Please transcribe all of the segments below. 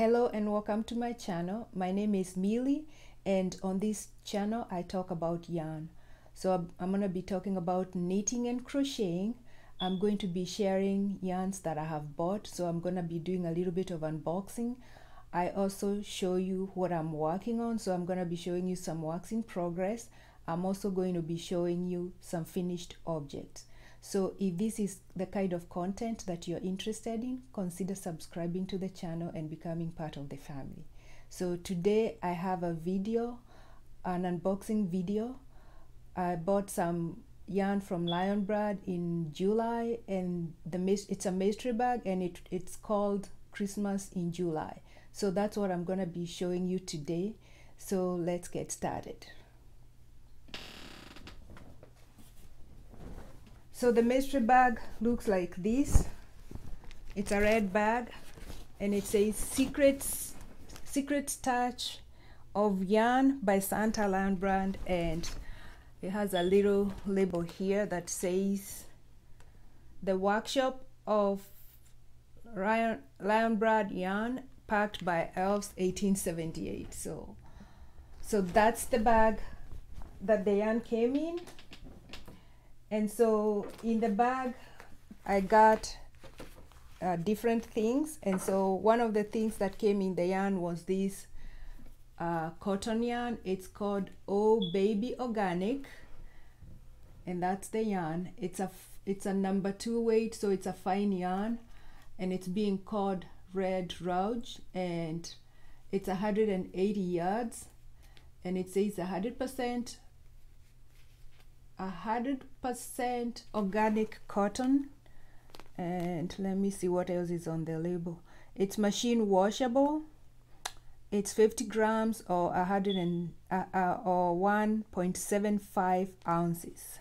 Hello and welcome to my channel. My name is Millie, and on this channel I talk about yarn. So I'm going to be talking about knitting and crocheting. I'm going to be sharing yarns that I have bought, so I'm going to be doing a little bit of unboxing. I also show you what I'm working on, so I'm going to be showing you some works in progress. I'm also going to be showing you some finished objects. So if this is the kind of content that you're interested in, consider subscribing to the channel and becoming part of the family. So today I have a video, an unboxing video. I bought some yarn from Lionbrad in July, and it's a mystery bag, and it's called Christmas in July. So that's what I'm going to be showing you today. So let's get started. So the mystery bag looks like this. It's a red bag, and it says Secret Touch of Yarn by Santa Lionbrad, and it has a little label here that says the workshop of Lionbrad yarn packed by elves 1878. So that's the bag that the yarn came in. And so in the bag I got different things, and so one of the things that came in the yarn was this cotton yarn. It's called Oh Baby Organic, and that's the yarn. It's a number 2 weight, so it's a fine yarn, and it's being called Red Rouge, and it's 180 yards, and it says 100% organic cotton. And let me see what else is on the label. It's machine washable. It's 50 grams or 1.75 ounces.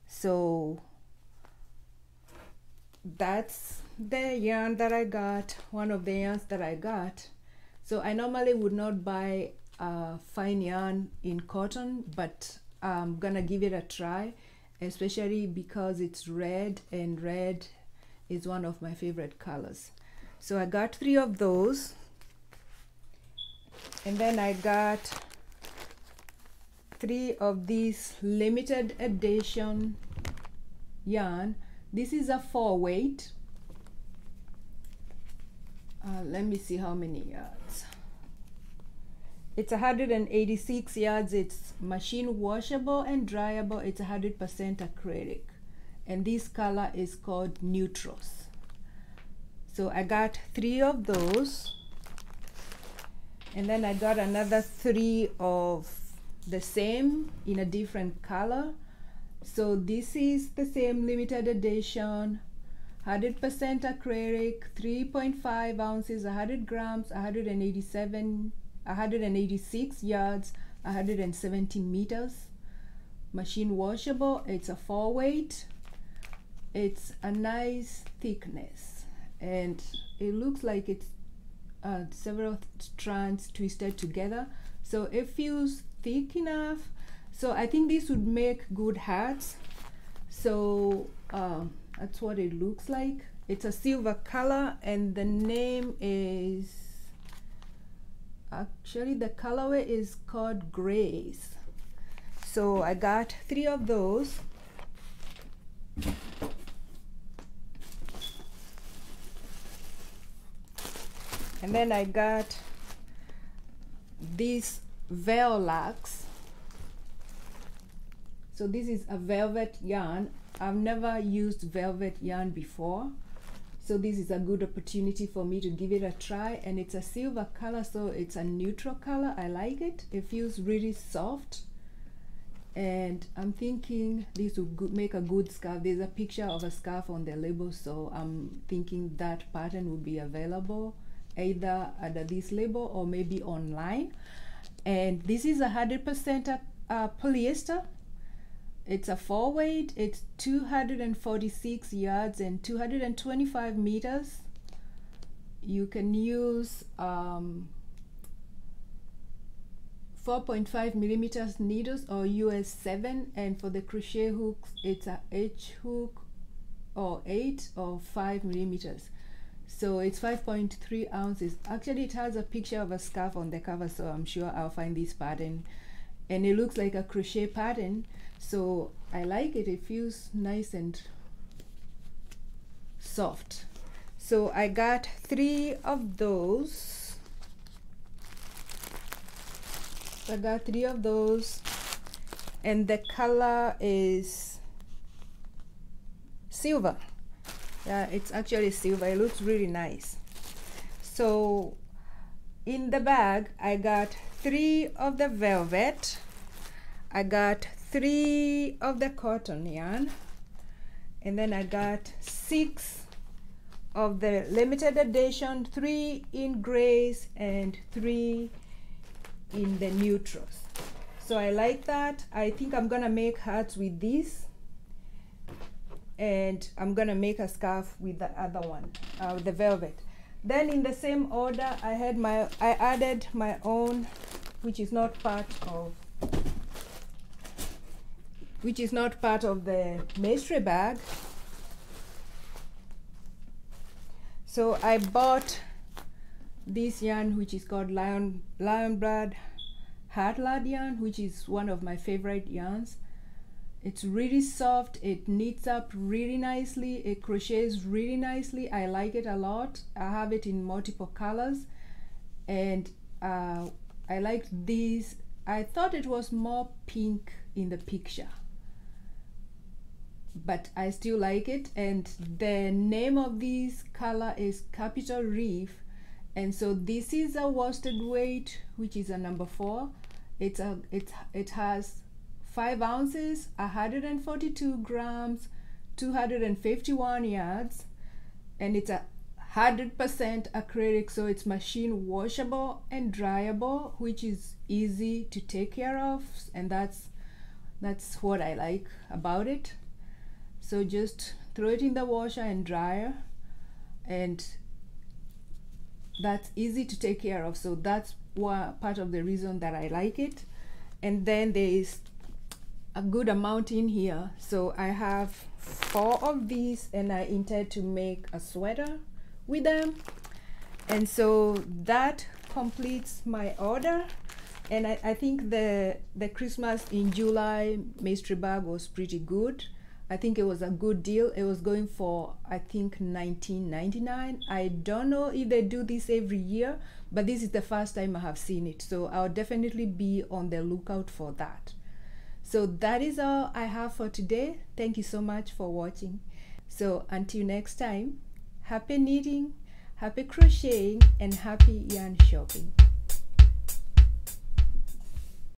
So that's the yarn that I got, one of the yarns that I got. So I normally would not buy fine yarn in cotton, but I'm gonna give it a try, especially because it's red, and red is one of my favorite colors. So I got 3 of those, and then I got 3 of these limited edition yarn. This is a 4 weight. Let me see how many yards. It's 186 yards. It's machine washable and dryable. It's 100% acrylic, and this color is called Neutros. So I got 3 of those, and then I got another 3 of the same in a different color. So this is the same limited edition, 100% acrylic, 3.5 ounces, 100 grams, 186 yards, 170 meters, machine washable. It's a 4 weight. It's a nice thickness, and it looks like it's several strands twisted together, so it feels thick enough. So I think this would make good hats. So that's what it looks like. It's a silver color, and the name is, actually the colorway is called Grace. So I got 3 of those. And then I got this Vel-Luxe. So this is a velvet yarn. I've never used velvet yarn before, so this is a good opportunity for me to give it a try. And it's a silver color, so it's a neutral color. I like it. It feels really soft, and I'm thinking this would make a good scarf. There's a picture of a scarf on the label, so I'm thinking that pattern would be available either under this label or maybe online. And this is 100% polyester. It's a 4 weight. It's 246 yards and 225 meters. You can use 4.5 millimeters needles or US 7, and for the crochet hooks it's a H hook or 8 or 5 millimeters. So it's 5.3 ounces. Actually, it has a picture of a scarf on the cover, so I'm sure I'll find this pattern. And it looks like a crochet pattern, so I like it. It feels nice and soft. So I got 3 of those. I got 3 of those, and the color is silver. Yeah, it's actually silver. It looks really nice. So in the bag I got 3 of the velvet, I got 3 of the cotton yarn, and then I got 6 of the limited edition, 3 in grays and 3 in the neutrals. So I like that. I think I'm gonna make hats with this, and I'm gonna make a scarf with the other one, the velvet. Then in the same order, I added my own, which is not part of the mystery bag. So I bought this yarn, which is called Lionblood Heartland yarn, which is one of my favorite yarns. It's really soft, it knits up really nicely, it crochets really nicely. I like it a lot. I have it in multiple colors, and I like this. I thought it was more pink in the picture, but I still like it. And the name of this color is Capital Reef, and so this is a worsted weight, which is a number 4. It has 5 ounces, 142 grams, 251 yards, and it's 100% acrylic, so it's machine washable and dryable, which is easy to take care of, and that's what I like about it. So just throw it in the washer and dryer, and that's easy to take care of. So that's part of the reason that I like it. And then there is a good amount in here, so I have 4 of these, and I intend to make a sweater with them. And so that completes my order. And I think the Christmas in July mystery bag was pretty good. I think it was a good deal. It was going for, I think, $19.99. I don't know if they do this every year, but this is the first time I have seen it, so I'll definitely be on the lookout for that. So that is all I have for today. Thank you so much for watching. So until next time, happy knitting, happy crocheting, and happy yarn shopping.